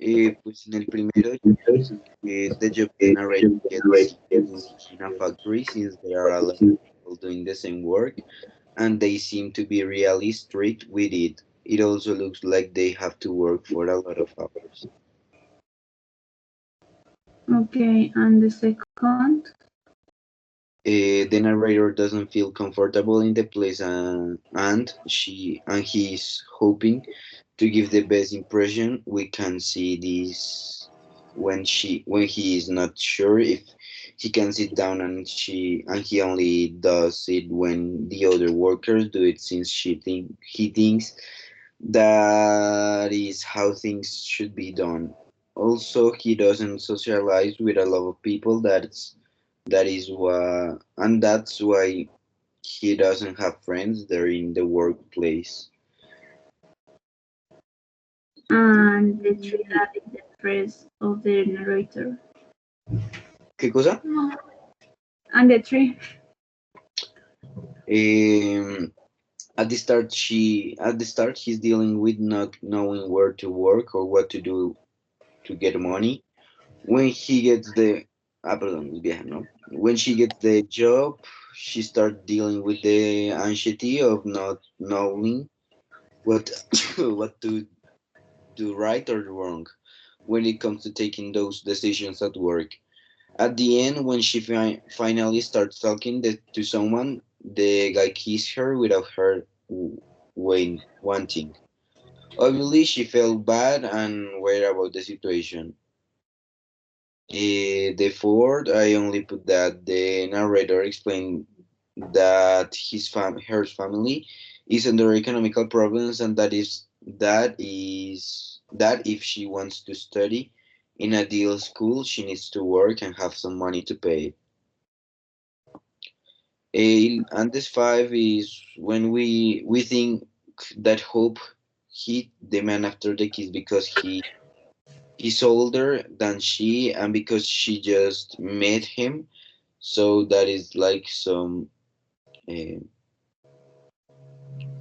Pues en el primero, the job the narrator gets to in a factory since there are a lot of people doing the same work and they seem to be really strict with it. It also looks like they have to work for a lot of hours. Okay, and the second? The narrator doesn't feel comfortable in the place and he is hoping to give the best impression. We can see this when he is not sure if he can sit down and he only does it when the other workers do it since he thinks that is how things should be done. Also, he doesn't socialize with a lot of people. That is why, and that's why he doesn't have friends there in the workplace. And the three that is the phrase of the narrator. ¿Qué cosa? And the three. Um, at the start he's dealing with not knowing where to work or what to do to get money. When he gets the perdón, es vieja, ¿no? When she gets the job, she starts dealing with the anxiety of not knowing what what to do right or wrong when it comes to taking those decisions at work. At the end, when she finally starts talking to someone, the guy kisses her without her wanting. Obviously, she felt bad and worried about the situation. The fourth, I only put that the narrator explained that her family is under economical problems and that if she wants to study in a deal school, she needs to work and have some money to pay. And this five is when we think that Hope hit the man after the kiss because he's older than she and because she just met him, so that is like some uh,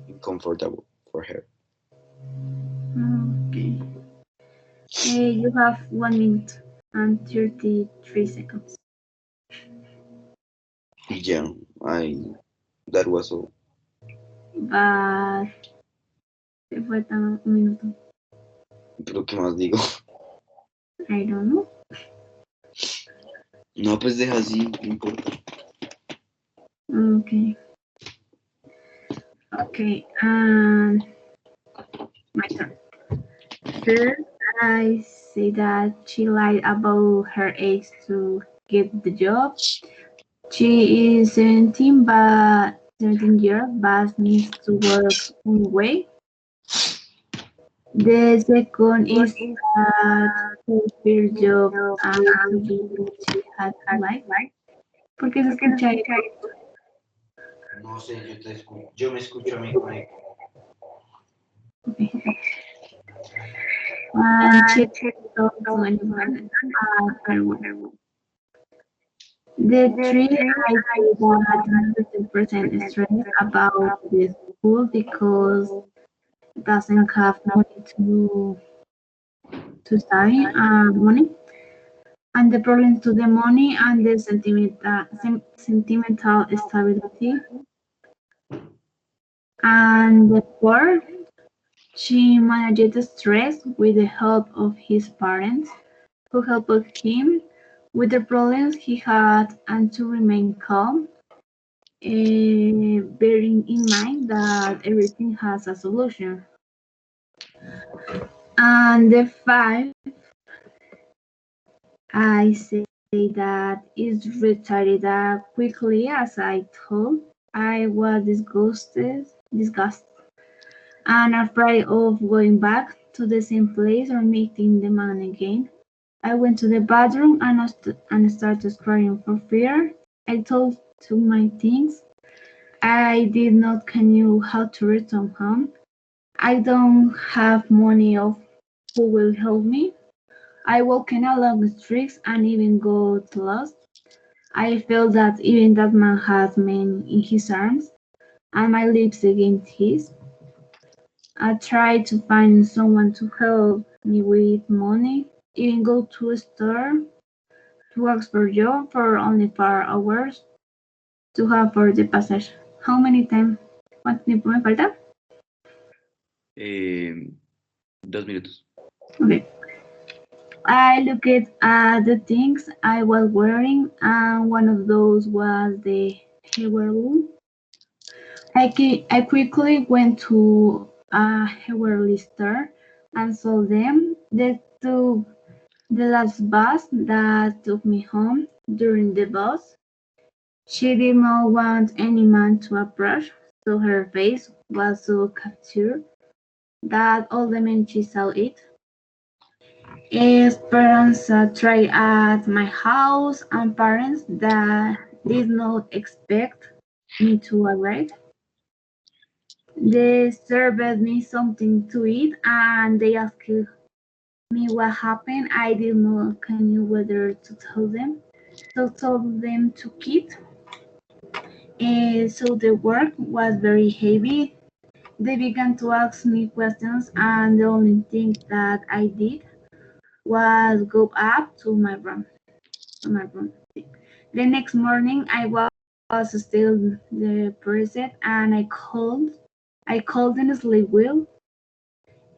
uncomfortable for her. Okay. You have 1 minute and 33 seconds. Yeah, I that was all. But te falta 1 minuto. Pero qué más digo. I don't know. No, pues deja así, no importa. Okay. Okay. My turn. First, I say that she lied about her age to get the job. She is 17 years, but needs to work anyway. The second is that her first job and to be she had to lie. ¿Por qué se escucha eco? No sé, yo me escucho a mí con eco. Okay. And she talked to anyone at her work. The three, I say that 100% stressed about the school because doesn't have money to study money, and the problems to the money and the sentimental stability. And the fourth, she managed the stress with the help of his parents, who helped him with the problems he had and to remain calm, bearing in mind that everything has a solution. And the five, I say that is retired quickly as I thought. I was disgusted, and afraid of going back to the same place or meeting the man again. I went to the bathroom and started crying for fear. I told to my things I did not know how to return home. I don't have money of who will help me. I walked along the streets and even got lost. I felt that even that man had me in his arms and my lips against his. I tried to find someone to help me with money, even go to a store to ask for job for only 4 hours to have for the passage. How many times? ¿Cuánto tiempo me falta? 2 minutos. Okay. I looked at the things I was wearing, and one of those was the heirloom. I quickly went to a heirloom store and sold them. They took the last bus that took me home. During the bus, she did not want any man to approach, so her face was so captured that all the men she saw it. His parents tried at my house, and parents that did not expect me to arrive. They served me something to eat, and they asked me what happened. I did not know whether to tell them. So told them to keep. So the work was very heavy. They began to ask me questions, and the only thing that I did was go up to my room. The next morning, I was still depressed, and I called in sleep well.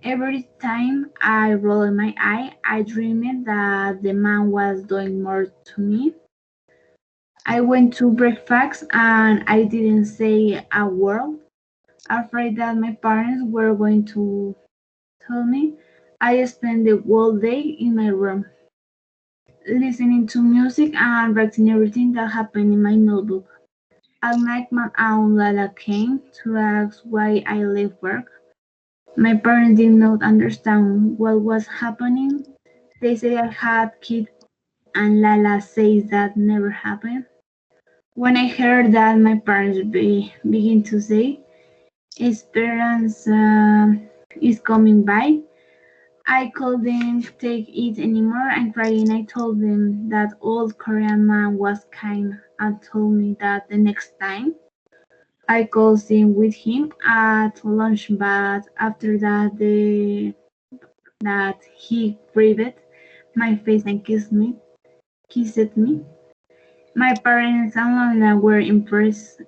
Every time I rolled my eye, I dreamed that the man was doing more to me. I went to breakfast and I didn't say a word, afraid that my parents were going to tell me. I spent the whole day in my room, listening to music and writing everything that happened in my notebook. At night, my aunt Lala came to ask why I left work. My parents did not understand what was happening. They say I had kids, and Lala says that never happened. When I heard that, my parents begin to say, Esperance is coming by. I couldn't take it anymore and crying. I told them that old Korean man was kind and told me that the next time I could sing with him at lunch, but after that that he grabbed my face and kissed me. My parents and Lola were impressed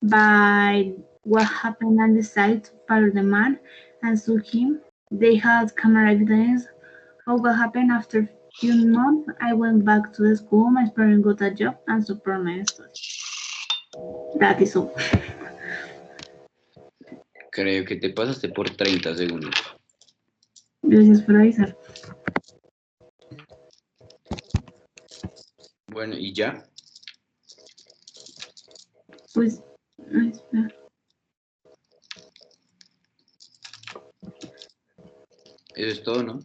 by what happened and decided to follow the man and sue him. They had camera evidence of what happened. After a few months, I went back to the school, my parents got a job and support my studies. That is all. Creo que te pasaste por 30 segundos. Gracias por avisar. Bueno, ¿y ya? Pues, espera. Eso es todo, ¿no?